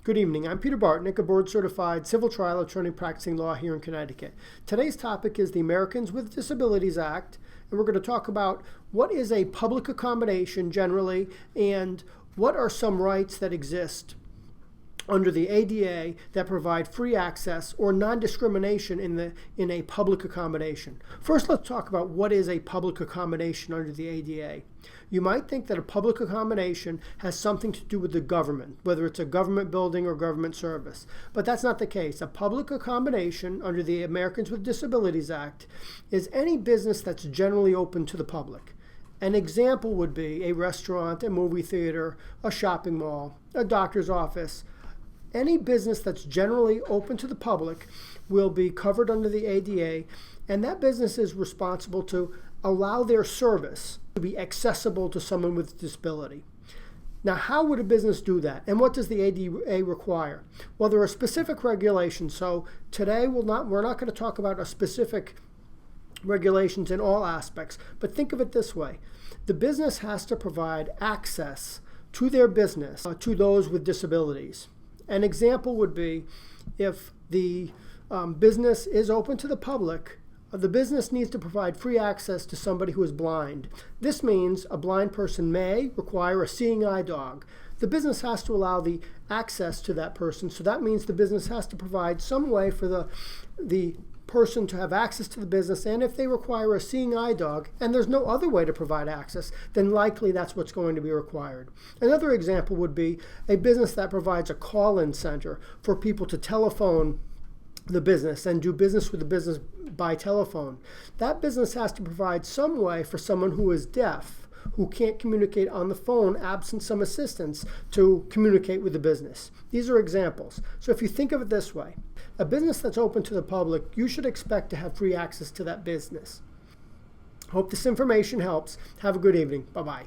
Good evening. I'm Peter Bartinik, a board-certified civil trial attorney practicing law here in Connecticut. Today's topic is the Americans with Disabilities Act, and we're going to talk about what is a public accommodation generally and what are some rights that exist under the ADA that provide free access or non-discrimination in a public accommodation. First, let's talk about what is a public accommodation under the ADA. You might think that a public accommodation has something to do with the government, whether it's a government building or government service. But that's not the case. A public accommodation under the Americans with Disabilities Act is any business that's generally open to the public. An example would be a restaurant, a movie theater, a shopping mall, a doctor's office. Any business that's generally open to the public will be covered under the ADA, and that business is responsible to allow their service to be accessible to someone with disability. Now, how would a business do that? And what does the ADA require? Well, there are specific regulations. So today we're not going to talk about a specific regulations in all aspects, but think of it this way. The business has to provide access to their business to those with disabilities. An example would be if the business is open to the public, the business needs to provide free access to somebody who is blind. This means a blind person may require a seeing eye dog. The business has to allow the access to that person, so that means the business has to provide some way for the person to have access to the business, and if they require a seeing eye dog and there's no other way to provide access, then likely that's what's going to be required. Another example would be a business that provides a call-in center for people to telephone the business and do business with the business by telephone. That business has to provide some way for someone who is deaf, who can't communicate on the phone absent some assistance, to communicate with the business. These are examples. So if you think of it this way, a business that's open to the public, you should expect to have free access to that business. Hope this information helps. Have a good evening. Bye-bye.